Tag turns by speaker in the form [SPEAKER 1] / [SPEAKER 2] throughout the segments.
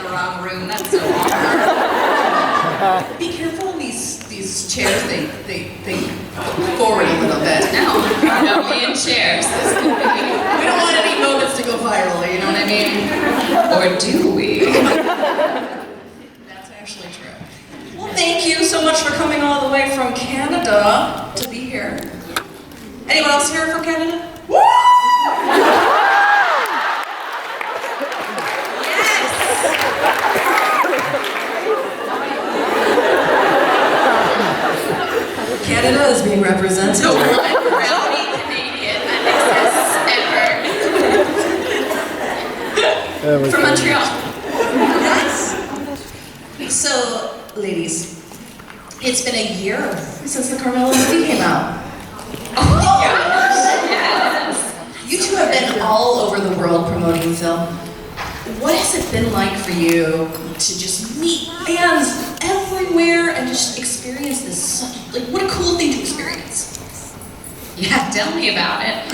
[SPEAKER 1] the wrong room. That's so awkward.
[SPEAKER 2] Be careful in these chairs. They forward a little bit.
[SPEAKER 1] No, me and chairs. This could be.
[SPEAKER 2] We don't want any moments to go viral. You know what I mean?
[SPEAKER 1] Or do we?
[SPEAKER 2] That's actually true. Well, thank you so much for coming all the way from Canada to be here. Anyone else here from Canada? Woo! Canada is being represented.
[SPEAKER 1] The one rowdy Canadian that exists ever. From Montreal.
[SPEAKER 2] Nice. So, ladies, it's been a year since the Carmilla movie came out.
[SPEAKER 1] Oh my gosh, yes.
[SPEAKER 2] You two have been all over the world promoting the film. What has it been like for you to just meet fans everywhere and just experience this? Like, what a cool thing to experience.
[SPEAKER 1] Yeah, tell me about it.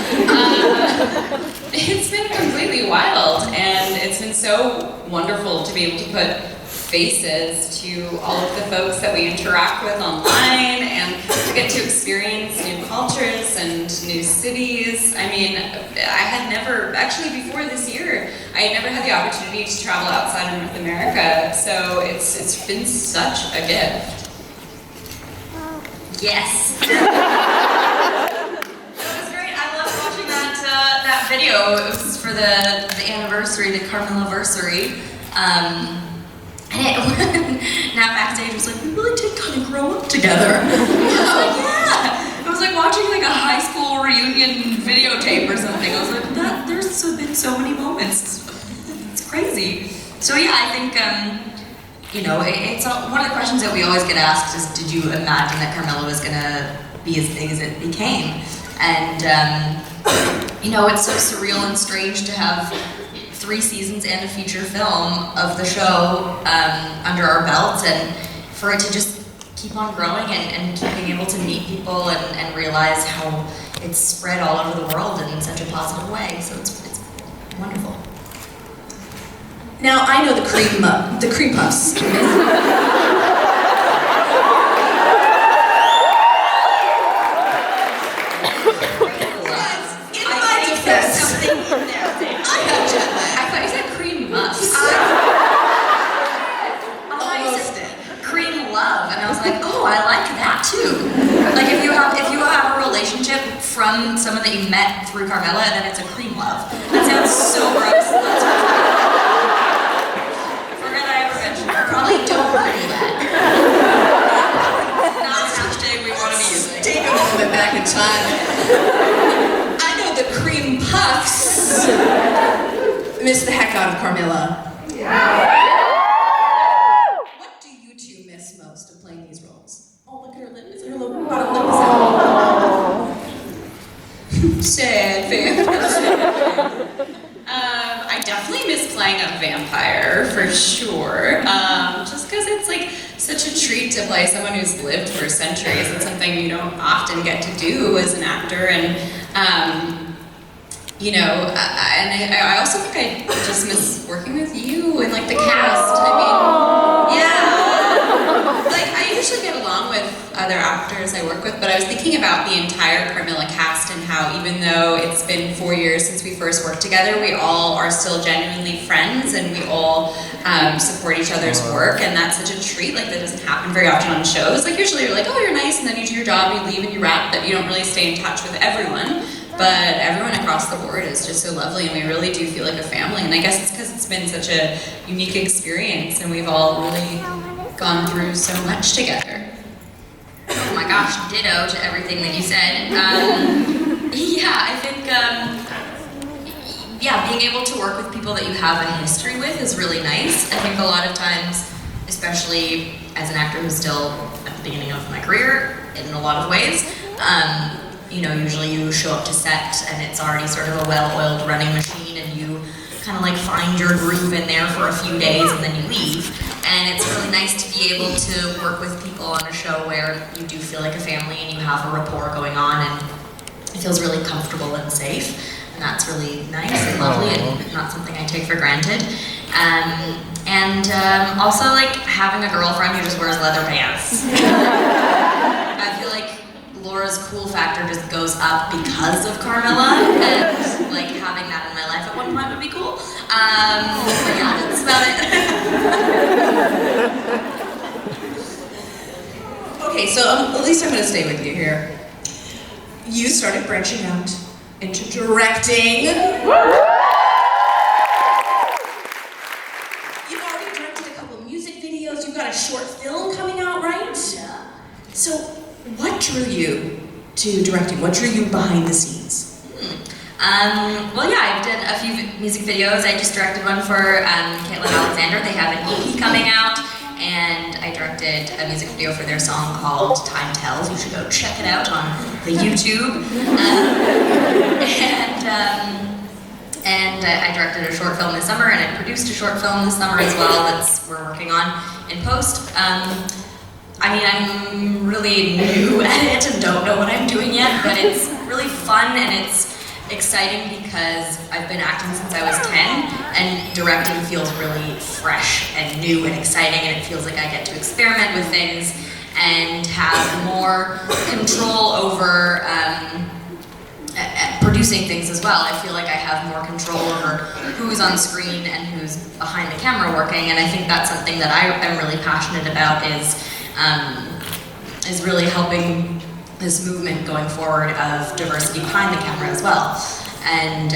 [SPEAKER 1] It's been completely wild, and it's been so wonderful to be able to put faces to all of the folks that we interact with online, and to get to experience new cultures and new cities. I mean, I had never, actually before this year, I had never had the opportunity to travel outside of North America, so it's been such a gift. Yes. It was great. I loved watching that video. It was for the anniversary, the Carmilla-versary. And now backstage was like, we really did kind of grow up together. I was like, yeah. It was like watching like a high school reunion videotape or something. I was like, there's been so many moments. It's crazy. So yeah, I think, it's one of the questions that we always get asked is, did you imagine that Carmilla was gonna be as big as it became? And, it's so surreal and strange to have 3 seasons and a feature film of the show under our belts, and for it to just keep on growing and keep being able to meet people and realize how it's spread all over the world in such a positive way. So it's wonderful.
[SPEAKER 2] Now I know the cream puffs.
[SPEAKER 1] I like that too. Like if you have a relationship from someone that you met through Carmilla, then it's a cream love. That sounds so gross. Forget I ever mentioned it. Probably don't do that. Not a hashtag we want to be using.
[SPEAKER 2] Take a moment back in time. I know the cream puffs miss the heck out of Carmilla. Yeah.
[SPEAKER 1] Sad I definitely miss playing a vampire for sure. Just because it's like such a treat to play someone who's lived for centuries. It's something you don't often get to do as an actor, and I also think I just miss working with you and like the cast. I mean, yeah. Like I usually get along with other actors I work with, but I was thinking about the entire Carmilla cast and how even though it's been 4 years since we first worked together, we all are still genuinely friends, and we all support each other's work, and that's such a treat. Like that doesn't happen very often on shows. Like usually you're like, oh, you're nice, and then you do your job, you leave and you wrap, but you don't really stay in touch with everyone. But everyone across the board is just so lovely, and we really do feel like a family. And I guess it's because it's been such a unique experience, and we've all really gone through so much together. Oh my gosh, ditto to everything that you said. I think, being able to work with people that you have a history with is really nice. I think a lot of times, especially as an actor who's still at the beginning of my career in a lot of ways, usually you show up to set and it's already sort of a well-oiled running machine, and you kind of like find your groove in there for a few days and then you leave. And it's really nice to be able to work with people on a show where you do feel like a family and you have a rapport going on, and it feels really comfortable and safe. And that's really nice and lovely, and not something I take for granted. And also like having a girlfriend who just wears leather pants. I feel like Laura's cool factor just goes up because of Carmilla, and like having that in my life at one point would be cool. But yeah, that's about it.
[SPEAKER 2] Okay, so Elise, I'm going to stay with you here. You started branching out into directing. You've already directed a couple music videos. You've got a short film coming out, right?
[SPEAKER 1] Yeah.
[SPEAKER 2] So, what drew you to directing? What drew you behind the scenes?
[SPEAKER 1] Well, yeah, I've done a few music videos. I just directed one for Caitlin Alexander. They have an EP coming out, and I directed a music video for their song called Time Tells. You should go check it out on the YouTube. And I directed a short film this summer, and I produced a short film this summer as well that we're working on in post. I mean, I'm really new at it and don't know what I'm doing yet, but it's really fun and it's exciting because I've been acting since I was 10, and directing feels really fresh and new and exciting, and it feels like I get to experiment with things and have more control over producing things as well. I feel like I have more control over who's on screen and who's behind the camera working, and I think that's something that I'm really passionate about is really helping this movement going forward of diversity behind the camera as well. And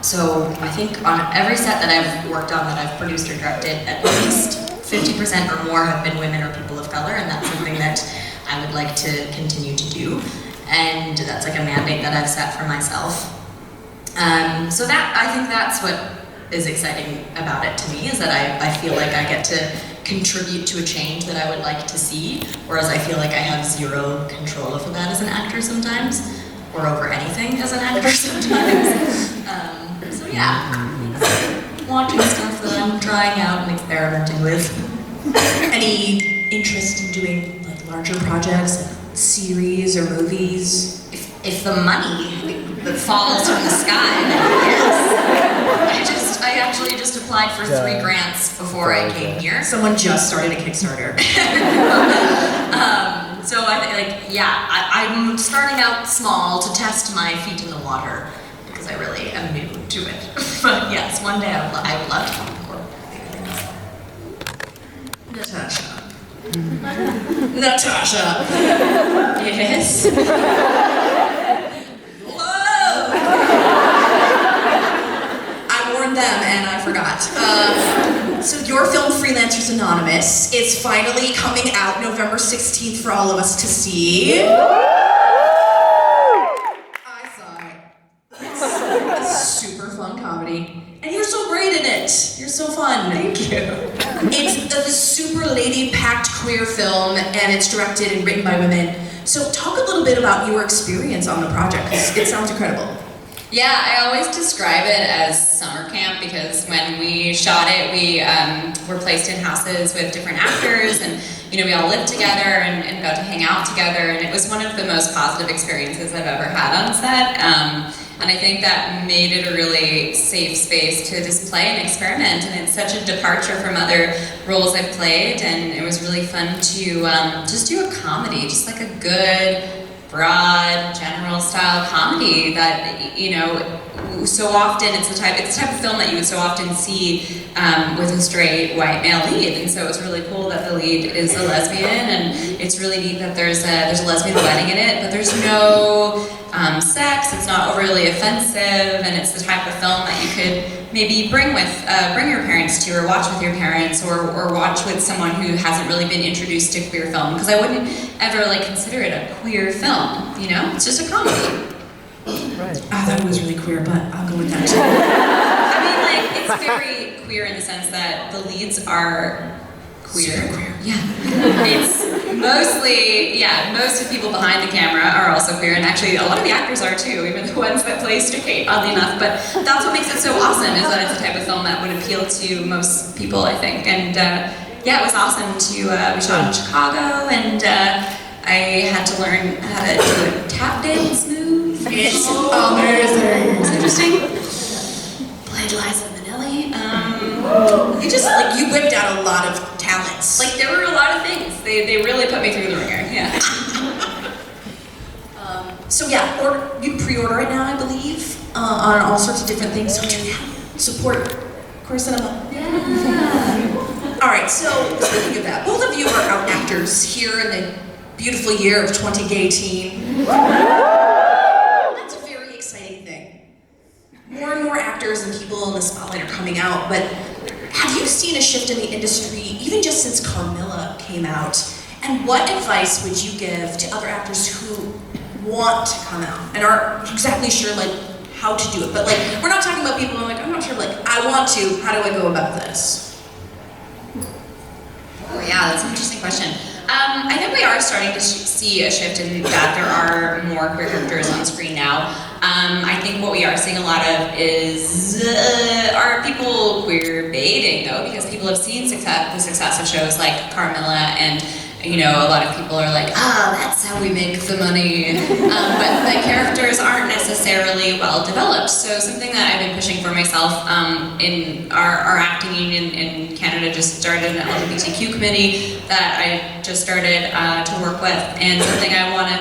[SPEAKER 1] so I think on every set that I've worked on that I've produced or directed, at least 50% or more have been women or people of color, and that's something that I would like to continue to do. And that's like a mandate that I've set for myself. So that, I think that's what is exciting about it to me, is that I feel like I get to contribute to a change that I would like to see, whereas I feel like I have zero control over that as an actor sometimes, or over anything as an actor sometimes. So yeah, watching stuff that I'm trying out and experimenting with.
[SPEAKER 2] Any interest in doing like larger projects, like series or movies?
[SPEAKER 1] If the money that falls from the sky, then yes. I actually just applied for 3 grants before I came here.
[SPEAKER 2] Someone just started a Kickstarter.
[SPEAKER 1] So I'm starting out small to test my feet in the water because I really am new to it. But yes, one day I would love to come forward.
[SPEAKER 2] Natasha. Natasha. Yes. Them and I forgot. So your film Freelancers Anonymous is finally coming out November 16th for all of us to see. I saw it. It's a super fun comedy. And you're so great in it. You're so fun.
[SPEAKER 1] Thank you.
[SPEAKER 2] It's a super lady-packed queer film, and it's directed and written by women. So talk a little bit about your experience on the project, because it sounds incredible.
[SPEAKER 1] Yeah, I always describe it as summer camp because when we shot it, we were placed in houses with different actors, and we all lived together and got to hang out together, and it was one of the most positive experiences I've ever had on set. And I think that made it a really safe space to just play and experiment, and it's such a departure from other roles I've played, and it was really fun to just do a comedy, just like a good, broad, general style comedy that, so often it's the type of film that you would so often see with a straight white male lead, and so it's really cool that the lead is a lesbian, and it's really neat that there's a lesbian wedding in it, but there's no sex, it's not overly offensive, and it's the type of film that you could maybe bring your parents to, or watch with your parents, or watch with someone who hasn't really been introduced to queer film, because I wouldn't ever consider it a queer film, it's just a comedy.
[SPEAKER 3] Right.
[SPEAKER 2] That was really queer, but I'll go with that too.
[SPEAKER 1] I mean, it's very queer in the sense that the leads are queer.
[SPEAKER 2] Super queer.
[SPEAKER 1] Yeah. It's mostly, most of the people behind the camera are also queer, and actually a lot of the actors are too, even the ones that play straight, oddly enough, but that's what makes it so awesome, is that it's the type of film that would appeal to most people, I think, and it was awesome to, we shot in Chicago, and I had to learn how to do a tap dance move.
[SPEAKER 2] It's amazing.
[SPEAKER 1] It's interesting. Played Liza Minnelli.
[SPEAKER 2] You just, like, you whipped out a lot of talents.
[SPEAKER 1] Like, there were a lot of things. They really put me through the ringer, yeah.
[SPEAKER 2] So yeah, you pre-order it now, I believe, on all sorts of different things. So do that. Support Core Cinema.
[SPEAKER 1] Yeah.
[SPEAKER 2] All right, so speaking of that, both of you are out actors here in the beautiful year of 2018. That's a very exciting thing. More and more actors and people in the spotlight are coming out, but have you seen a shift in the industry, even just since Carmilla came out? And what advice would you give to other actors who want to come out and aren't exactly sure, like, how to do it? But, like, we're not talking about people who are like, I'm not sure, like, I want to, how do I go about this?
[SPEAKER 1] Oh yeah, that's an interesting question. I think we are starting to see a shift in that there are more queer characters on screen now. I think what we are seeing a lot of is, are people queer baiting though? Because people have seen the success of shows like Carmilla, and you know, a lot of people are like, that's how we make the money. But the characters aren't necessarily well developed. So something that I've been pushing for myself, in our acting union in Canada just started an LGBTQ committee that I just started to work with, and something I want to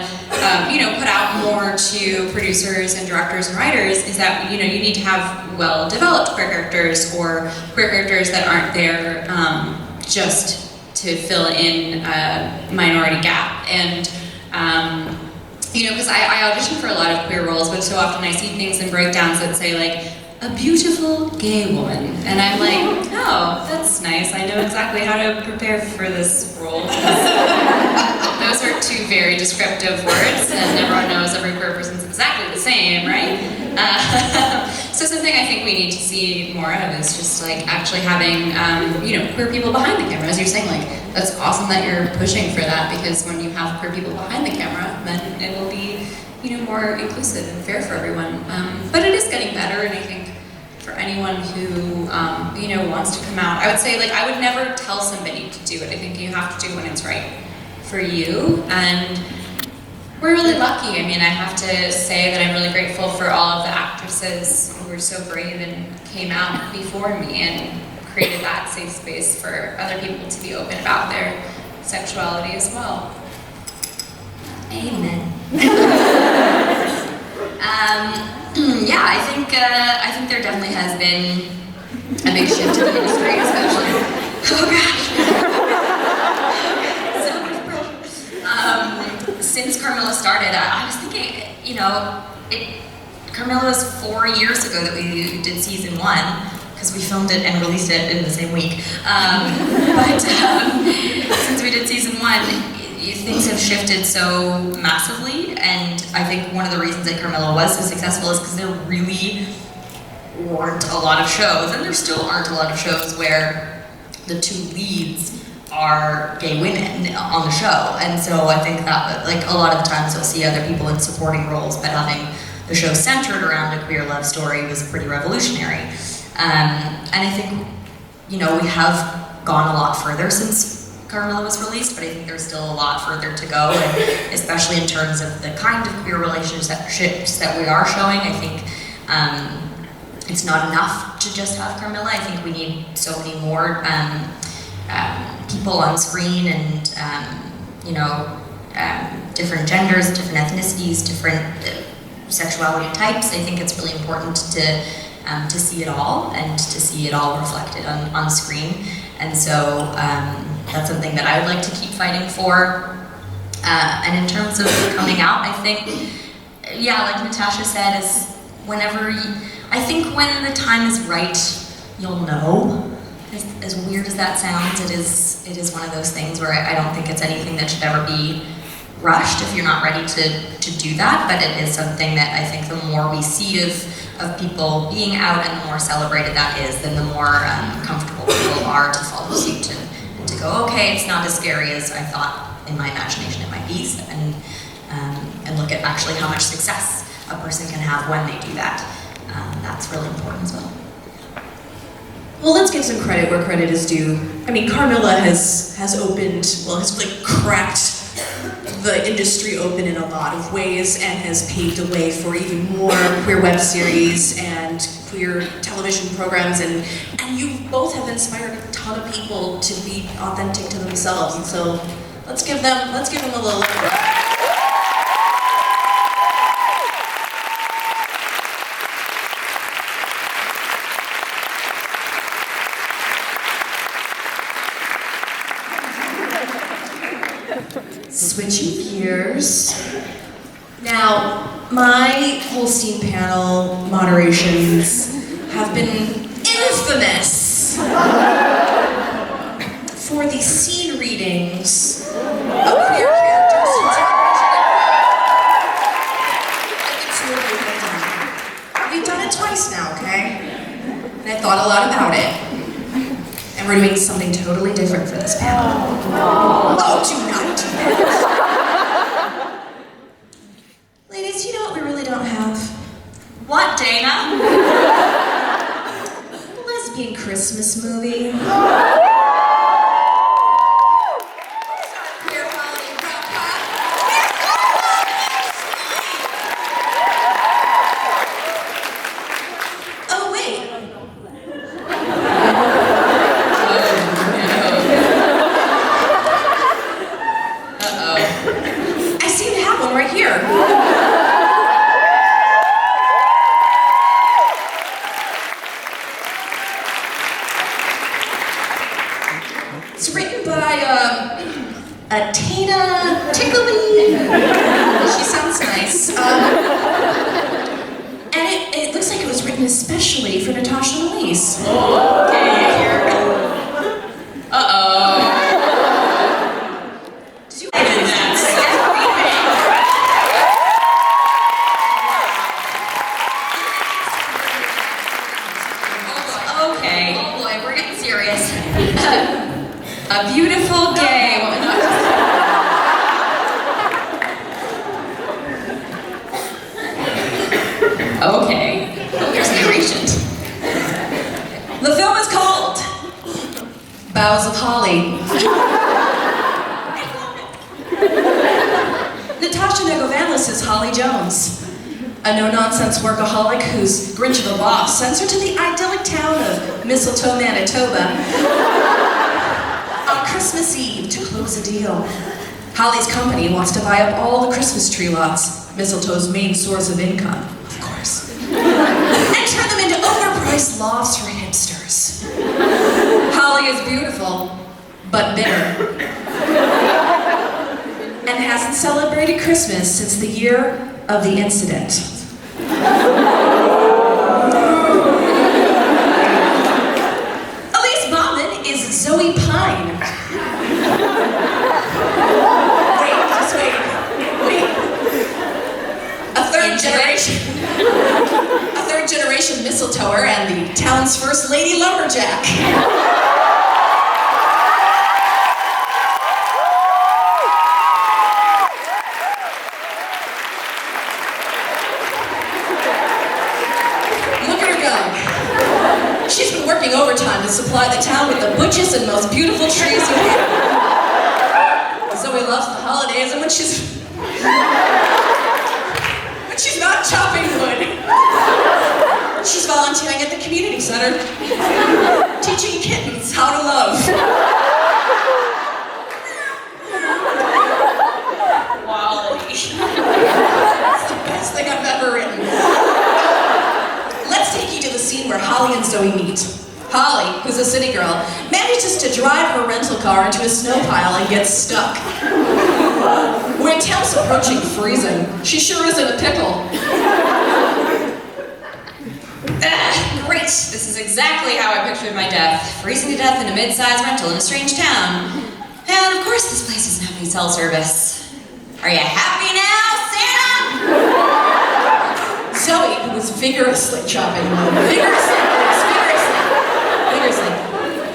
[SPEAKER 1] put out more to producers and directors and writers is that you need to have well developed queer characters, or queer characters that aren't there just to fill in a minority gap. And because I audition for a lot of queer roles, but so often I see things in breakdowns that say like, a beautiful gay woman. And I'm like, oh, that's nice. I know exactly how to prepare for this role. Those are two very descriptive words, and everyone knows every queer person's exactly the same, right? So something I think we need to see more of is just like actually having queer people behind the camera. As you're saying, like, that's awesome that you're pushing for that, because when you have queer people behind the camera, then it will be more inclusive and fair for everyone. But it is getting better, and I think for anyone who wants to come out, I would say, like, I would never tell somebody to do it. I think you have to do when it's right for you, and we're really lucky. I mean, I have to say that I'm really grateful for all of the actresses who were so brave and came out before me and created that safe space for other people to be open about their sexuality as well. Amen. I think there definitely has been a big shift in the industry, especially. Oh gosh. Since Carmilla started, I was thinking, Carmilla was 4 years ago that we did season 1, because we filmed it and released it in the same week. But since we did season 1, things have shifted so massively, and I think one of the reasons that Carmilla was so successful is because there really weren't a lot of shows, and there still aren't a lot of shows where the two leads are gay women on the show. And so I think that, like, a lot of the times you'll see other people in supporting roles, but having the show centered around a queer love story was pretty revolutionary. And I think, we have gone a lot further since Carmilla was released, but I think there's still a lot further to go, and especially in terms of the kind of queer relationships that we are showing. I think it's not enough to just have Carmilla. I think we need so many more people on screen, and different genders, different ethnicities, different sexuality types. I think it's really important to see it all, and to see it all reflected on screen. And so that's something that I would like to keep fighting for. And in terms of coming out, I think, like Natasha said, is I think when the time is right, you'll know. As weird as that sounds, it is one of those things where I don't think it's anything that should ever be rushed if you're not ready to do that. But it is something that I think the more we see of people being out, and the more celebrated that is, then the more comfortable people are to follow suit and to go, okay, it's not as scary as I thought in my imagination it might be, and look at actually how much success a person can have when they do that. That's really important as well.
[SPEAKER 2] Well, let's give some credit where credit is due. I mean, Carmilla has cracked the industry open in a lot of ways, and has paved the way for even more queer web series and queer television programs, and you both have inspired a ton of people to be authentic to themselves. And so let's give them a little. Switching gears. Now, my Hollstein panel moderations have been infamous for the scene readings of queer characters who We've done it twice now, okay? And I thought a lot about it. And we're doing something totally different for this panel. Oh, do not do that. Ladies, you know what we really don't have?
[SPEAKER 1] What, Dana?
[SPEAKER 2] Lesbian Christmas movie. Oh, wait. I seem to have one right here. It's written by Tina Tickley. She sounds nice. And it looks like it was written especially for Natasha and Elise.
[SPEAKER 1] Okay, here. Uh-oh. Did you edit that? Okay. Oh boy, we're getting serious. A beautiful gay woman. Okay. There's narration.
[SPEAKER 2] The film is called Boughs of Holly. Natasha Negovanlis is Holly Jones, a no-nonsense workaholic whose Grinch of a boss sends her to the idyllic town of Mistletoe, Manitoba on Christmas Eve to close a deal. Holly's company wants to buy up all the Christmas tree lots, Mistletoe's main source of income, of course, and turn them into overpriced lofts for hipsters. Holly is beautiful, but bitter, and hasn't celebrated Christmas since the year of the incident. Elise Bauman is Zoe Pine. Wait. A third generation mistletoer and the town's first lady lumberjack. Look at her go. She's been working overtime to supply the town with the butchest and most beautiful trees you have. Zoe loves the holidays, and when she's not chopping wood, she's volunteering at the community center, teaching kittens how to love. Quality. That's the best thing I've ever written. Let's take you to the scene where Holly and Zoe meet. Holly, who's a city girl, manages to drive her rental car into a snow pile and gets stuck. When temps approaching freezing, she sure is in a pickle.
[SPEAKER 1] Great. This is exactly how I pictured my death. Freezing to death in a mid-sized rental in a strange town. And of course, this place doesn't have any cell service. Are you happy now, Santa?
[SPEAKER 2] Zoe, who was vigorously chopping wood, vigorously,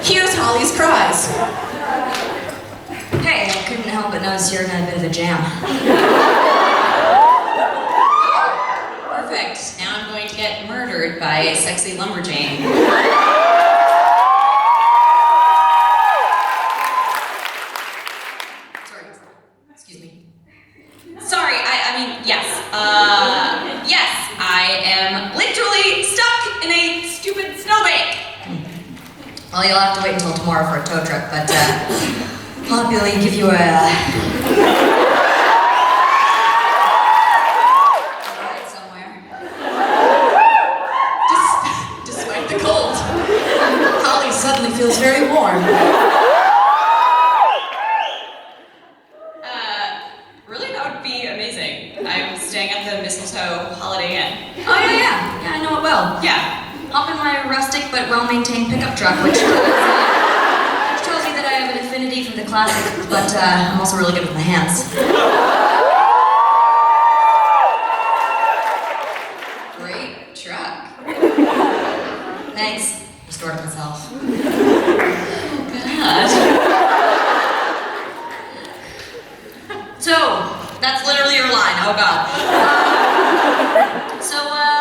[SPEAKER 2] hears Holly's cries.
[SPEAKER 1] Hey, I couldn't help but notice you're in a bit of a jam. Perfect. Now I'm going to get murdered by a sexy lumberjane. Sorry. Excuse me. Sorry, I mean, yes. Yes, I am literally stuck in a
[SPEAKER 3] to wait until tomorrow for a tow truck, but I'll happily give you a ride somewhere.
[SPEAKER 2] Despite the cold, Holly suddenly feels very warm.
[SPEAKER 1] Really, that would be amazing. I'm staying at the Mistletoe Holiday Inn.
[SPEAKER 3] Oh yeah, I know it well.
[SPEAKER 1] Yeah.
[SPEAKER 3] Hop in my rustic but well-maintained pickup truck, which tells you that I have an affinity for the classics, but I'm also really good with my hands.
[SPEAKER 1] Great truck.
[SPEAKER 3] Thanks. Restored it myself.
[SPEAKER 1] God.
[SPEAKER 3] So, that's literally your line. Oh God. So,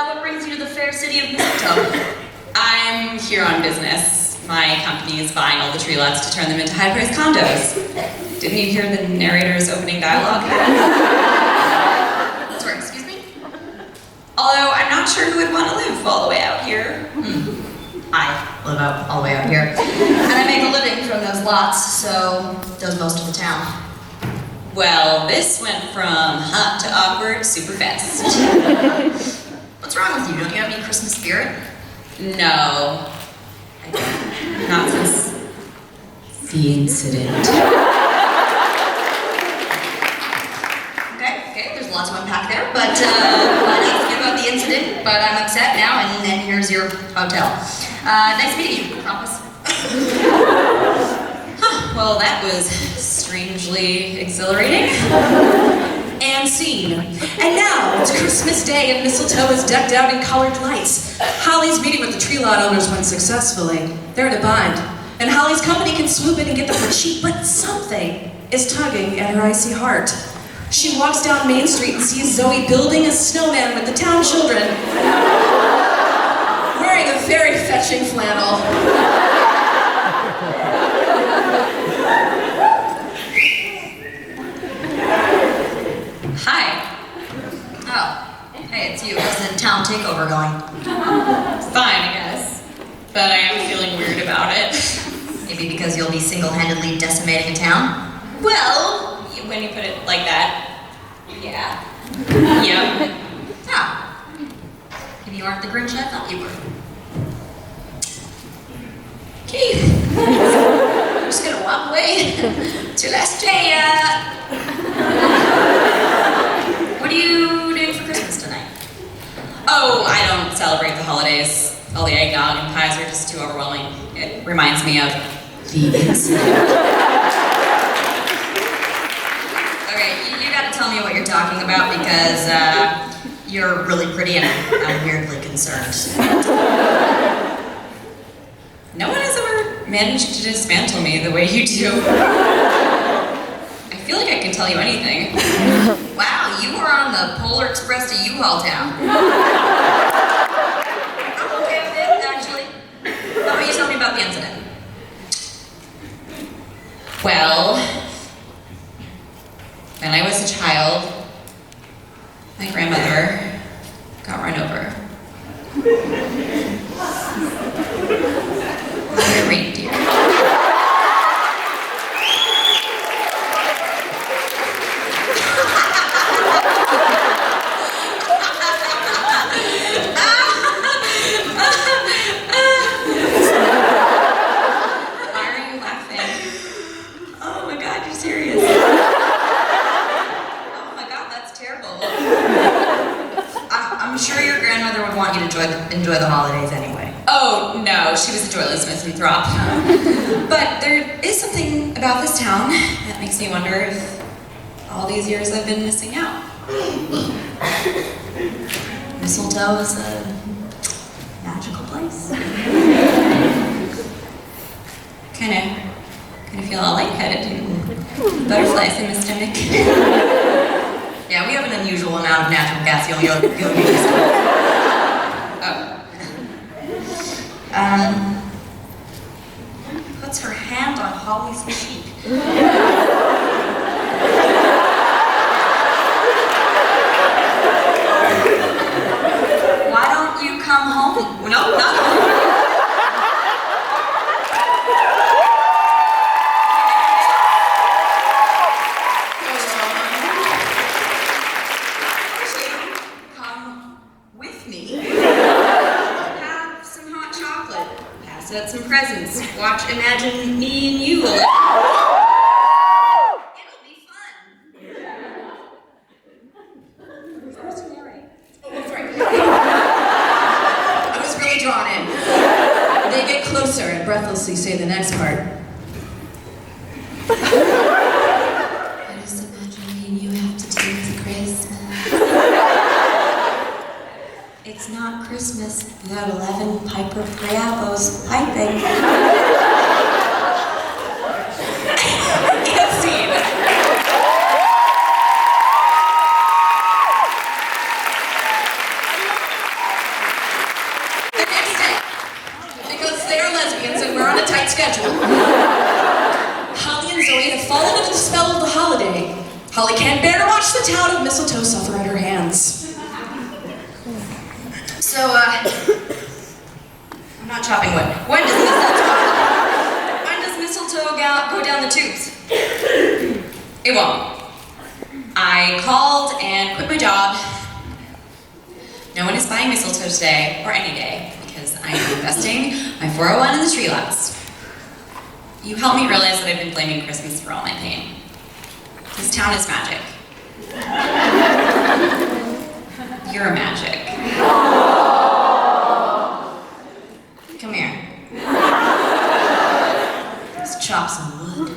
[SPEAKER 3] what brings you to the fair city of Mistletoe?
[SPEAKER 1] I'm here on business. My company is buying all the tree lots to turn them into high-priced condos. Didn't you hear the narrator's opening dialogue?
[SPEAKER 3] Sorry, excuse me?
[SPEAKER 1] Although I'm not sure who would want to live all the way out here.
[SPEAKER 3] I live out all the way out here, and I make a living from those lots. So does most of the town.
[SPEAKER 1] Well, this went from hot to awkward super fast.
[SPEAKER 3] What's wrong with you? Don't you have any Christmas spirit?
[SPEAKER 1] No. I don't. Not since the incident.
[SPEAKER 3] Okay, there's lots to unpack there, but glad to ask you about the incident, but I'm upset now, and then here's your hotel. Nice meeting you, promise.
[SPEAKER 1] Well, that was strangely exhilarating.
[SPEAKER 2] And scene. And now, it's Christmas Day and Mistletoe is decked out in colored lights. Holly's meeting with the tree lot owners went successfully. They're in a bind. And Holly's company can swoop in and get them for cheap, but something is tugging at her icy heart. She walks down Main Street and sees Zoe building a snowman with the town children, wearing a very fetching flannel.
[SPEAKER 1] Hi.
[SPEAKER 3] Oh, hey, it's you. How's the town takeover going?
[SPEAKER 1] Fine, I guess. But I am feeling weird about it.
[SPEAKER 3] Maybe because you'll be single-handedly decimating a town?
[SPEAKER 1] Well, when you put it like that, yeah. Yep.
[SPEAKER 3] Ah, maybe you aren't the Grinch I thought you were.
[SPEAKER 2] Okay. I'm just gonna walk away. It's your last day.
[SPEAKER 3] Hey, what are you doing for Christmas tonight?
[SPEAKER 1] Oh, I don't celebrate the holidays. All the eggnog and pies are just too overwhelming. It reminds me of the incident.
[SPEAKER 3] Okay, you gotta tell me what you're talking about because you're really pretty and I'm weirdly concerned.
[SPEAKER 1] No one has ever managed to dismantle me the way you do. I feel like I can tell you anything.
[SPEAKER 3] Wow, you were on the Polar Express to U-Haul town. I'm okay with it, actually. How about you tell me about the incident?
[SPEAKER 1] Well, when I was a child, my grandmother got run over by a reindeer. Why are you laughing? Oh my God, you're serious.
[SPEAKER 3] Oh my God, that's terrible. I'm sure your grandmother would want you to enjoy the holidays anyway.
[SPEAKER 1] Oh no, she was a joyless misanthrope. But there is something about this town that makes me wonder if all these years I've been missing out.
[SPEAKER 3] Mistletoe is a magical place.
[SPEAKER 1] Kind of feel all lightheaded and butterflies in my stomach.
[SPEAKER 3] Yeah, we have an unusual amount of natural gas. You'll get used to it.
[SPEAKER 1] Oh.
[SPEAKER 3] Puts her hand on Holly's cheek. Why don't you come home? No, not home. between me and you, Elise. It'll be fun. What's your name?
[SPEAKER 2] Oh, sorry. I was really drawn in. They get closer and breathlessly say the next part.
[SPEAKER 1] I just imagine me and you have to deal with Christmas. It's not Christmas without 11 Piper Priapos piping.
[SPEAKER 2] Get seen. The next day, because they're lesbians and we're on a tight schedule, Holly and Zoe have fallen under the spell of the holiday. Holly can't bear to watch the town of mistletoe suffer at her hands.
[SPEAKER 3] So, I'm not chopping wood. When does mistletoe go down the tubes?
[SPEAKER 1] It won't. I called and quit my job. No one is buying mistletoe today, or any day, because I am investing my 401 in the tree lots. You helped me realize that I've been blaming Christmas for all my pain. This town is magic. You're magic.
[SPEAKER 3] Come here. Let's chop some wood.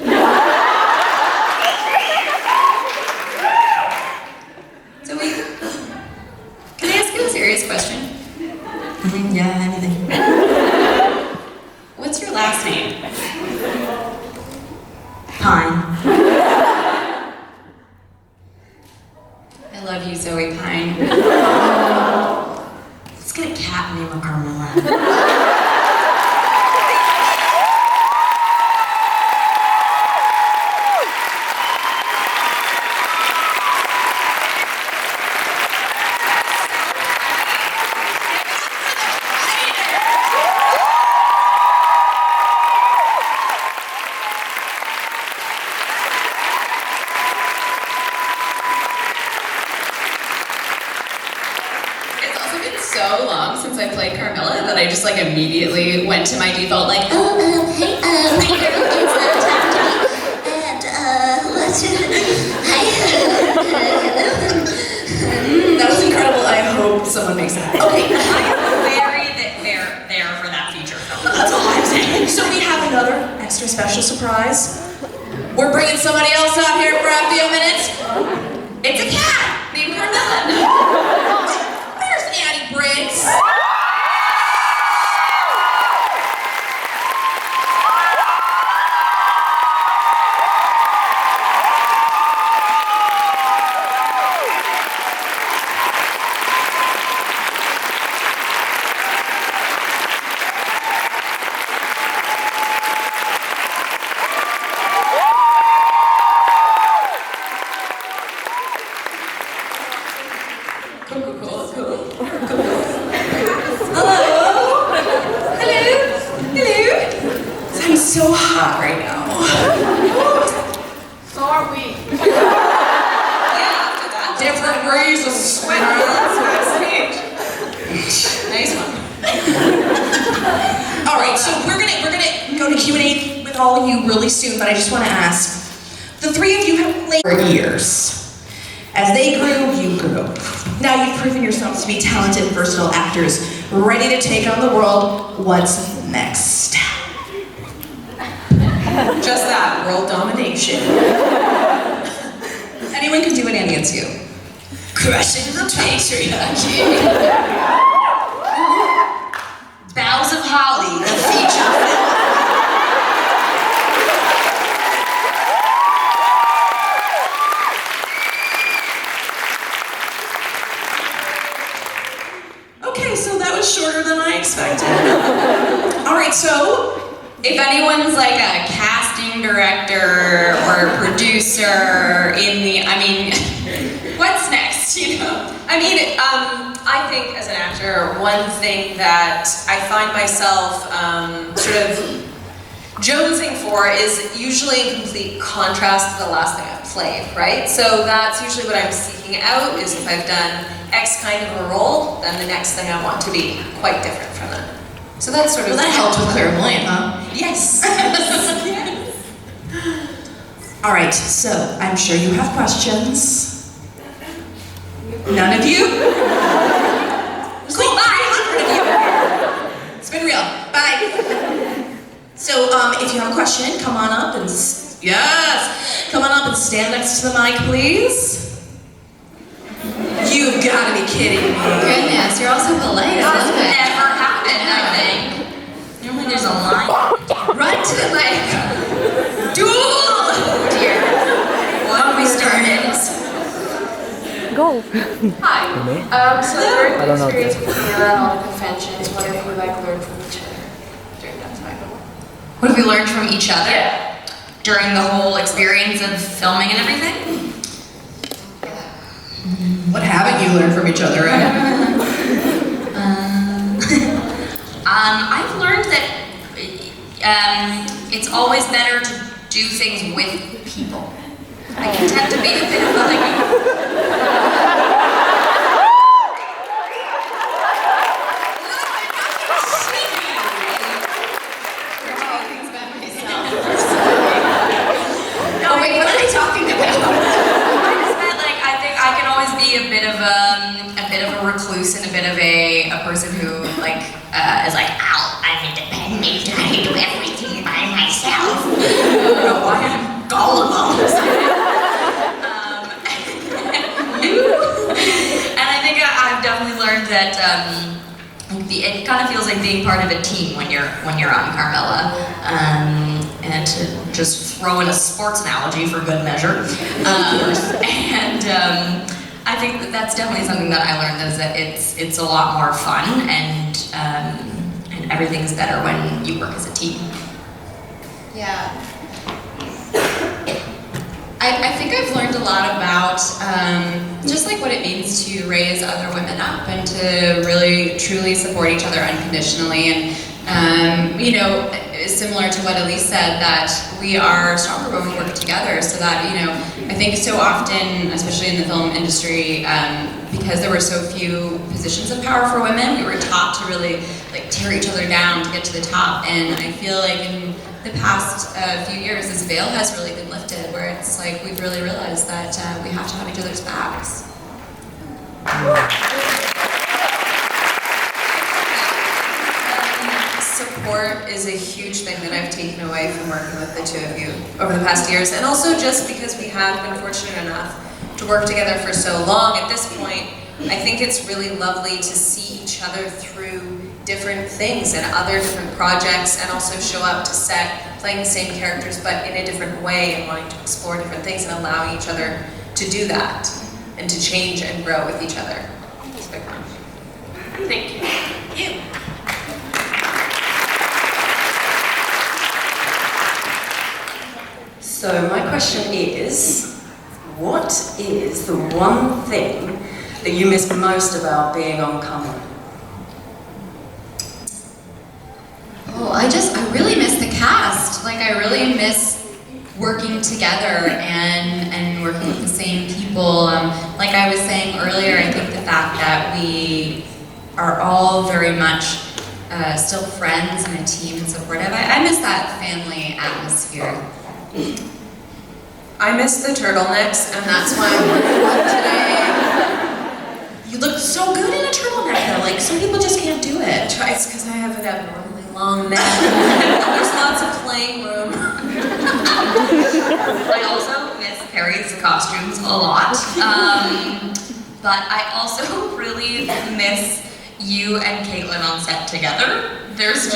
[SPEAKER 1] So wait, can I ask you a serious question?
[SPEAKER 3] Yeah, anything.
[SPEAKER 1] What's your last name?
[SPEAKER 3] Pine.
[SPEAKER 1] I love you, Zoe Pine.
[SPEAKER 3] Let's get a cat named Carmilla.
[SPEAKER 1] So long since I played Carmilla that I just like immediately went to my default like, oh, hey, my girl, it's time to meet, and let's hi,
[SPEAKER 2] That was incredible. I hope someone makes that. Okay.
[SPEAKER 1] I am very there for that feature film.
[SPEAKER 2] That's all I'm saying. So we have another extra special surprise. We're bringing somebody else out here for a few minutes. It's a cat named Carmilla. Where's Annie Briggs? I'm so hot right now.
[SPEAKER 4] So are we.
[SPEAKER 2] Different reasons.
[SPEAKER 1] Nice one.
[SPEAKER 2] All right, so we're gonna go to Q&A with all of you really soon, but I just want to ask: the three of you have played for years. As they grew, you grew. Now you've proven yourselves to be talented, versatile actors, ready to take on the world. What's next? Just that, world domination. Anyone can do it, Annie, it's you. Crushing the patriarchy.
[SPEAKER 3] Boughs of Holly, the feature film.
[SPEAKER 2] Okay, so that was shorter than I expected. All right, so
[SPEAKER 1] If anyone's like a casting director or a producer what's next, you know?
[SPEAKER 4] I think as an actor, one thing that I find myself sort of jonesing for is usually in complete contrast to the last thing I've played, right? So that's usually what I'm seeking out, is if I've done X kind of a role, then the next thing I want to be quite different from that. So that's sort of...
[SPEAKER 2] well, that helped with clairvoyant, huh?
[SPEAKER 1] Yes.
[SPEAKER 2] All right, so I'm sure you have questions. None of you? There's like 300 of you here. It's been real. Bye. So, if you have a question, come on up and come on up and stand next to the mic, please. You've got to be kidding me.
[SPEAKER 1] Goodness, you're also polite. I
[SPEAKER 3] That's
[SPEAKER 1] love it.
[SPEAKER 3] never happened, I think. Normally there's a line.
[SPEAKER 2] Run to the mic. Duel!
[SPEAKER 3] Oh dear. What we started.
[SPEAKER 5] Go.
[SPEAKER 6] Hi. So during
[SPEAKER 5] I
[SPEAKER 6] the
[SPEAKER 5] don't know
[SPEAKER 6] experience with Carmilla and all the conventions, what have you like learned from each other during that time?
[SPEAKER 3] What have we learned from each other during the whole experience of filming and everything?
[SPEAKER 2] What haven't you learned from each other, right?
[SPEAKER 3] I've learned that it's always better to do things with people. I can tend to be a bit of a
[SPEAKER 2] Oh wait, what are they talking about?
[SPEAKER 3] I just meant like I think I can always be a bit of a recluse and a bit of a person who like is like, ow, I'm independent, I do everything by myself. I don't know why I'm gullible. And I think I've definitely learned that it kind of feels like being part of a team when you're on Carmilla. And to just throw in a sports analogy for good measure. I think that's definitely something that I learned, is that it's a lot more fun and everything's better when you work as a team.
[SPEAKER 1] Yeah. I think I've learned a lot about just like what it means to raise other women up and to really truly support each other unconditionally, and you know, similar to what Elise said, that we are stronger when we work together. So that, you know, I think so often, especially in the film industry, because there were so few positions of power for women, we were taught to really like tear each other down to get to the top. And I feel like in the past few years, this veil has really been lifted, where it's like we've really realized that we have to have each other's backs.
[SPEAKER 4] Support is a huge thing that I've taken away from working with the two of you over the past years, and also just because we have been fortunate enough to work together for so long. At this point, I think it's really lovely to see each other through different things and other different projects, and also show up to set playing the same characters but in a different way, and wanting to explore different things and allowing each other to do that and to change and grow with each other. It's a big one.
[SPEAKER 6] Thank you.
[SPEAKER 7] So my question is, what is the one thing that you miss most about being on Carmilla?
[SPEAKER 1] Oh, I really miss the cast. Like, I really miss working together and working with the same people. Like I was saying earlier, I think the fact that we are all very much still friends and a team and supportive. I miss that family atmosphere.
[SPEAKER 4] I miss the turtlenecks, and that's why I'm wearing one today.
[SPEAKER 2] You look so good in a turtleneck though, like some people just can't do it.
[SPEAKER 4] It's because I have an abnormally long neck. There's lots of playing room.
[SPEAKER 3] I also miss Harry's costumes a lot, but I also really miss you and Caitlin on set together. There's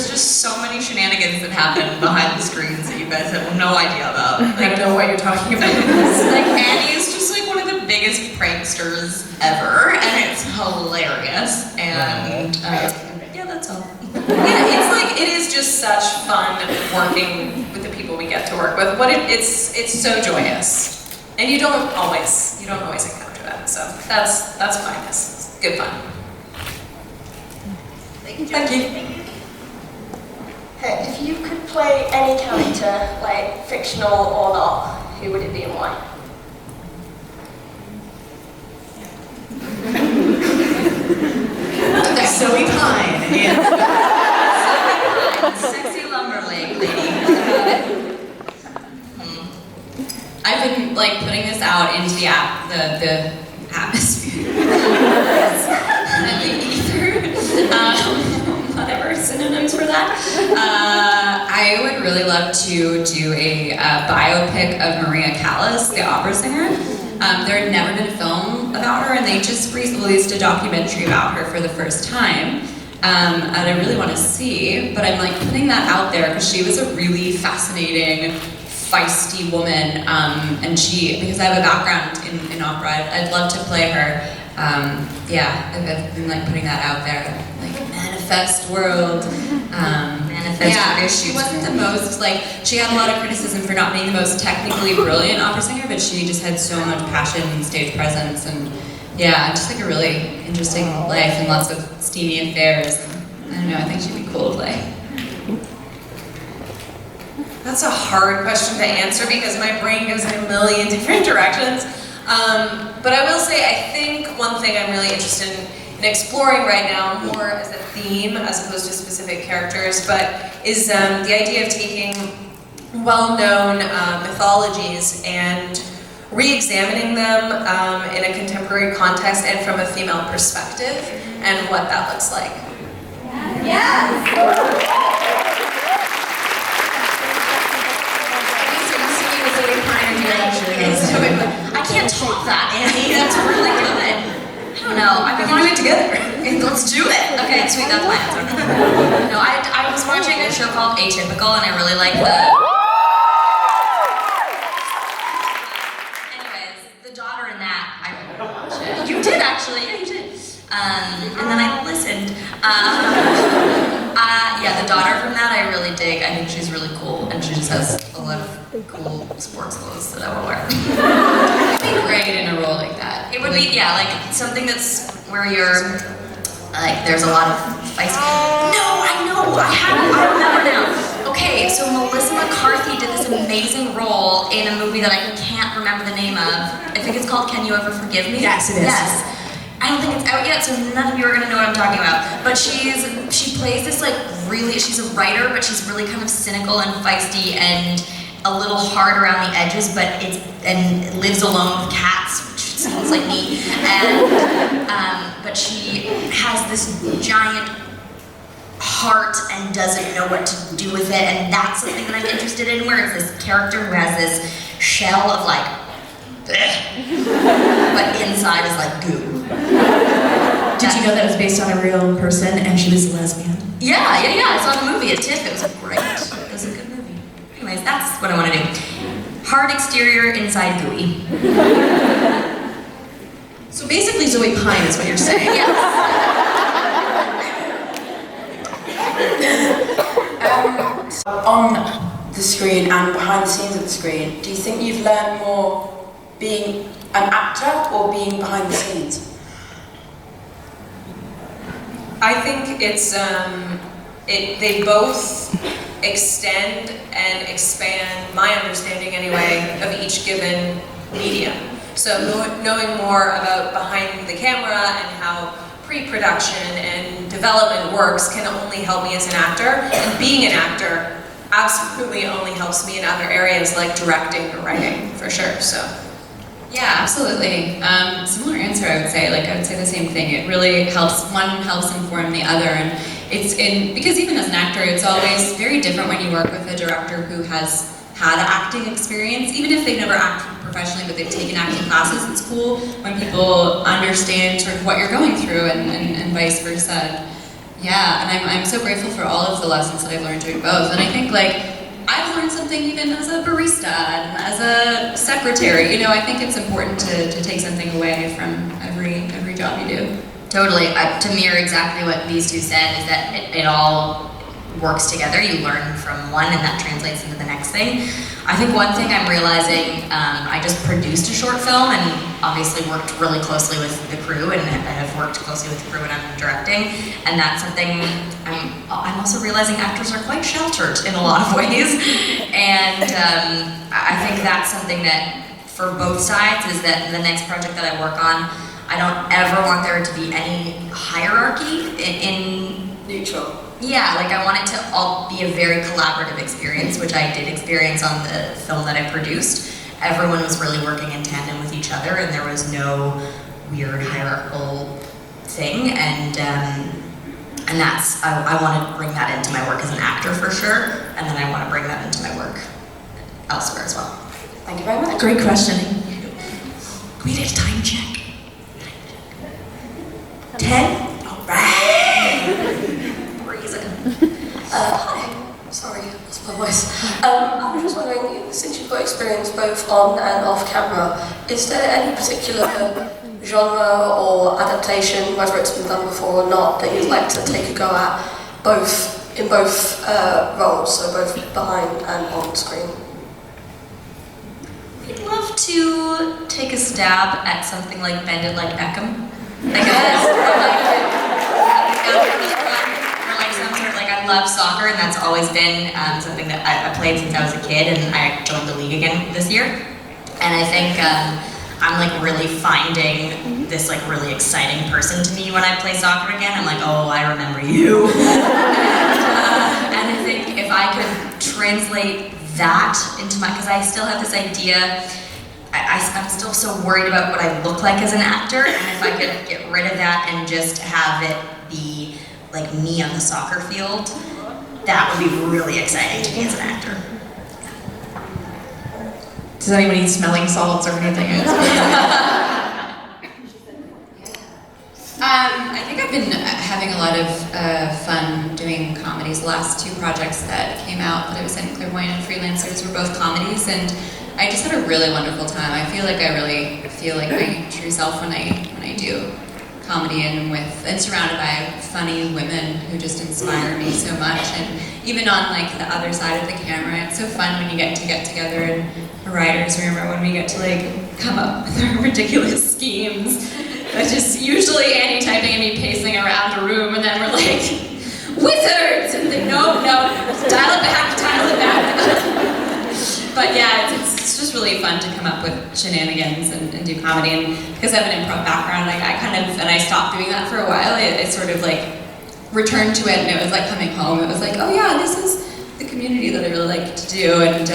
[SPEAKER 3] just so many shenanigans that happen behind the screens that you guys have no idea about.
[SPEAKER 4] I don't know what you're talking about.
[SPEAKER 3] Like, Annie is just like one of the biggest pranksters ever, and it's hilarious. And yeah, that's all.
[SPEAKER 4] Yeah, it's like, it is just such fun working with the people we get to work with. It's so joyous, and you don't always encounter that. So that's fine. It's good fun.
[SPEAKER 3] Thank you.
[SPEAKER 6] Hey, if you could play any character, like fictional or not, who would it be and why?
[SPEAKER 2] Zoe Pine.
[SPEAKER 3] Sexy lumber leg lady.
[SPEAKER 1] I've been like putting this out into the atmosphere. The ether. Whatever synonyms for that. I would really love to do a biopic of Maria Callas, the opera singer. There had never been a film about her, and they just released a documentary about her for the first time. And I really want to see, but I'm like putting that out there because she was a really fascinating, feisty woman, and because I have a background in opera, I'd love to play her. Yeah, I've been like putting that out there, like manifest world. Yeah, she wasn't the most, like, she had a lot of criticism for not being the most technically brilliant opera singer, but she just had so much passion and stage presence, and yeah, just like a really interesting life and lots of steamy affairs. I don't know, I think she'd be cool to play.
[SPEAKER 4] That's a hard question to answer because my brain goes in a million different directions. But I will say, I think one thing I'm really interested in exploring right now, more as a theme as opposed to specific characters, but is the idea of taking well-known mythologies and re-examining them in a contemporary context and from a female perspective, and what that looks like.
[SPEAKER 3] I can't top that, Andy. That's really good. I don't know. I've been watching it together. Let's do it. Okay, sweet. That's my answer. No, I was watching a show called Atypical, and I really like the. Anyways, the daughter in that, I really watched it. You did actually. Yeah, you did. And then I listened. Yeah, the daughter from that I really dig. I think she's really cool, and she just has a lot of cool sports clothes that I will wear.
[SPEAKER 1] It'd be great in a role like that.
[SPEAKER 3] It would be, yeah, like something that's where you're, like, there's a lot of fights. No, I know, I remember now. Okay, so Melissa McCarthy did this amazing role in a movie that I can't remember the name of. I think it's called Can You Ever Forgive Me?
[SPEAKER 2] Yes, it is.
[SPEAKER 3] Yes. I don't think it's out yet, so none of you are gonna know what I'm talking about. But she plays this like really, she's a writer, but she's really kind of cynical and feisty and a little hard around the edges, and lives alone with cats, which sounds like me. And but she has this giant heart and doesn't know what to do with it, and that's something that I'm interested in, where it's this character who has this shell of like, but inside is like goo.
[SPEAKER 2] Did you know that it was based on a real person and she was a lesbian?
[SPEAKER 3] Yeah. I saw the movie at TIFF. It was great. It was a good movie. Anyways, that's what I want to do. Hard exterior, inside gooey.
[SPEAKER 2] So basically Zoe Pine is what you're saying.
[SPEAKER 3] Yes.
[SPEAKER 7] On the screen and behind the scenes of the screen, do you think you've learned more being an actor or being behind the scenes?
[SPEAKER 4] I think it's they both extend and expand my understanding anyway of each given medium. So knowing more about behind the camera and how pre-production and development works can only help me as an actor, and being an actor absolutely only helps me in other areas like directing or writing, for sure. So.
[SPEAKER 1] Yeah, absolutely. Similar answer, I would say. Like, I would say the same thing. It really helps, one helps inform the other, and because even as an actor, it's always very different when you work with a director who has had acting experience, even if they've never acted professionally, but they've taken acting classes. It's cool when people understand sort of what you're going through, and vice versa. Yeah, and I'm so grateful for all of the lessons that I've learned doing both, and I think, like, I've learned something even as a barista and as a secretary. You know, I think it's important to take something away from every job you do.
[SPEAKER 3] Totally. To mirror exactly what these two said, is that it all works together. You learn from one, and that translates into the next thing. I think one thing I'm realizing, I just produced a short film and obviously worked really closely with the crew, and have worked closely with the crew when I'm directing, and that's something I'm also realizing actors are quite sheltered in a lot of ways, and I think that's something that for both sides is that the next project that I work on, I don't ever want there to be any hierarchy in
[SPEAKER 7] Neutral.
[SPEAKER 3] Yeah, like I want it to all be a very collaborative experience, which I did experience on the film that I produced. Everyone was really working in tandem with each other, and there was no weird hierarchical thing. And that's I want to bring that into my work as an actor for sure, and then I want to bring that into my work elsewhere as well.
[SPEAKER 7] Thank you very much.
[SPEAKER 2] Great question. We did a time check. 10? All right.
[SPEAKER 6] Hi. Sorry, that's my voice. I was just wondering, since you've got experience both on and off camera, is there any particular genre or adaptation, whether it's been done before or not, that you'd like to take a go at, in both roles, so both behind and on screen?
[SPEAKER 3] I'd love to take a stab at something like Bend It Like Beckham. I love soccer, and that's always been something that I played since I was a kid, and I joined the league again this year. And I think I'm like really finding this like really exciting person to me when I play soccer again. I'm like, oh, I remember you. And I think if I could translate that into because I still have this idea, I'm still so worried about what I look like as an actor, and if I could get rid of that and just have it be like me on the soccer field, that would be really exciting to me as an actor.
[SPEAKER 2] Does anybody need smelling salts or anything?
[SPEAKER 1] I think I've been having a lot of fun doing comedies. The last two projects that came out that I was in, Clairvoyant and Freelancers, were both comedies, and I just had a really wonderful time. I feel like I really feel like my true self when I do comedy, and surrounded by funny women who just inspire me so much. And even on like the other side of the camera, it's so fun when you get together in a writer's room, or when we get to like come up with our ridiculous schemes. But just usually Annie typing and me pacing around the room, and then we're like, wizards! And they no, dial it back. But yeah, it's just really fun to come up with shenanigans and do comedy. And because I have an improv background, like I stopped doing that for a while. It sort of like returned to it, and it was like coming home. It was like, oh yeah, this is the community that I really like to do. And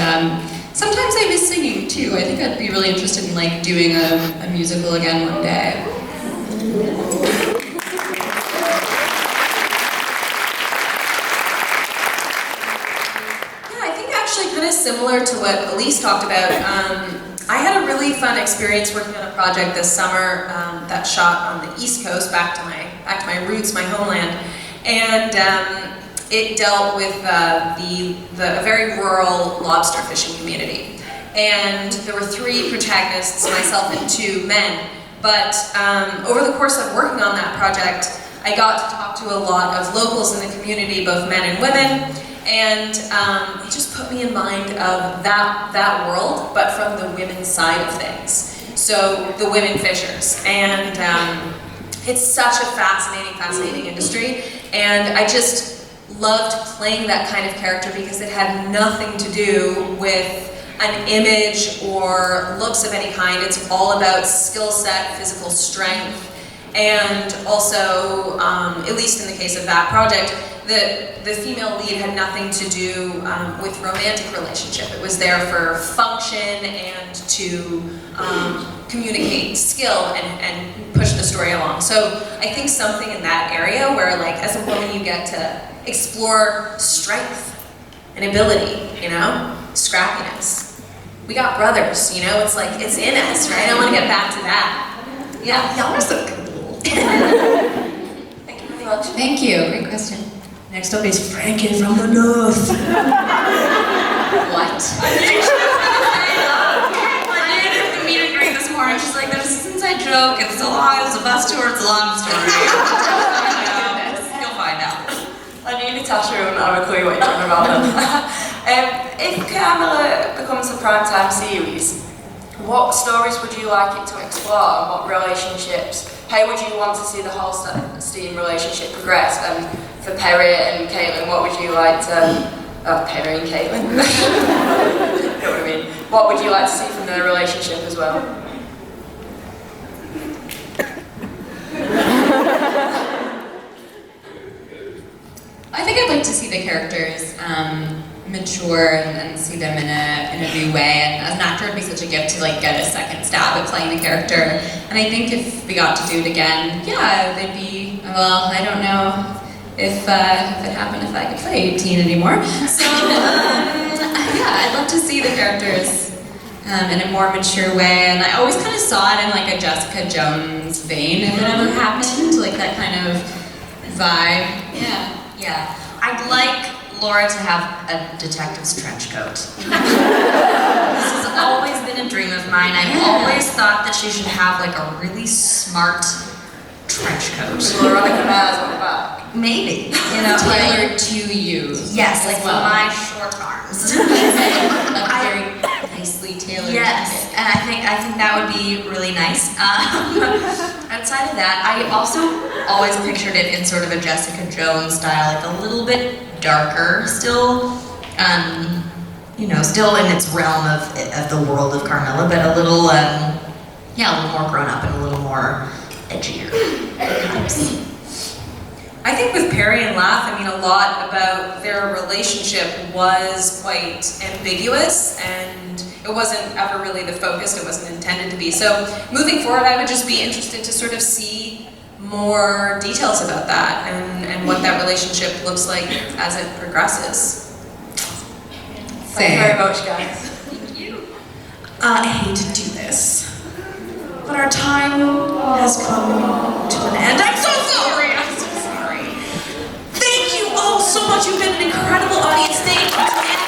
[SPEAKER 1] sometimes I miss singing too. I think I'd be really interested in like doing a musical again one day.
[SPEAKER 4] Kind of similar to what Elise talked about. I had a really fun experience working on a project this summer that shot on the East Coast, back to my roots, my homeland, and it dealt with a very rural lobster fishing community. And there were 3 protagonists, myself and 2 men. But over the course of working on that project, I got to talk to a lot of locals in the community, both men and women. And it just put me in mind of that world, but from the women's side of things. So the women fishers. And it's such a fascinating industry. And I just loved playing that kind of character because it had nothing to do with an image or looks of any kind. It's all about skill set, physical strength, and also, at least in the case of that project, the female lead had nothing to do with romantic relationship. It was there for function and to communicate skill and push the story along. So I think something in that area where like as a woman you get to explore strength and ability, you know, scrappiness. We got brothers, you know, it's like, it's in us, right? I want to get back to that. Yeah, y'all are so cool. Thank you very much.
[SPEAKER 1] Thank you, great question.
[SPEAKER 2] Next up is Frankie from the North.
[SPEAKER 1] What?
[SPEAKER 3] I did the meet and greet this morning. She's like, there's this inside joke. It's a bus tour. It's a long story. You'll find out.
[SPEAKER 8] I knew Natasha and I have a clue what you're talking about them. If Carmilla becomes a primetime series, what stories would you like it to explore, and what relationships? How would you want to see the Hollstein relationship progress? And for Perry and Caitlin, what would you like to... Perry and Caitlin. You know what I mean? What would you like to see from their relationship as well?
[SPEAKER 1] I think like to see the characters mature and see them in a new way. And as an actor, it'd be such a gift to like get a second stab at playing the character. And I think if we got to do it again, yeah, they'd be, well, I don't know if it happened if I could play 18 anymore. So yeah, I'd love to see the characters in a more mature way. And I always kind of saw it in like a Jessica Jones vein if it ever happened, like that kind of vibe. Yeah.
[SPEAKER 3] Yeah. I'd like Laura to have a detective's trench coat. This has always been a dream of mine. I've always thought that she should have like a really smart trench coat.
[SPEAKER 8] Veronica Mars on the back.
[SPEAKER 3] Maybe, you know,
[SPEAKER 1] Tailored to you.
[SPEAKER 3] yes, like
[SPEAKER 1] as well.
[SPEAKER 3] my short arms.
[SPEAKER 1] A very nicely tailored
[SPEAKER 3] Yes,
[SPEAKER 1] jacket.
[SPEAKER 3] and I think that would be really nice. Outside of that, I also always pictured it in sort of a Jessica Jones style, like a little bit darker, still, you know, still in its realm of the world of Carmilla, but a little, yeah, a little more grown up and a little more edgier, perhaps.
[SPEAKER 4] I think with Perry and Lath, I mean, a lot about their relationship was quite ambiguous, and it wasn't ever really the focus, it wasn't intended to be. So moving forward, I would just be interested to sort of see more details about that and what that relationship looks like as it progresses.
[SPEAKER 8] Thank you very much, guys.
[SPEAKER 3] Thank you.
[SPEAKER 2] I hate to do this, but our time has come to an end. I'm so sorry. Thank you all so much. You've been an incredible audience. Thank you.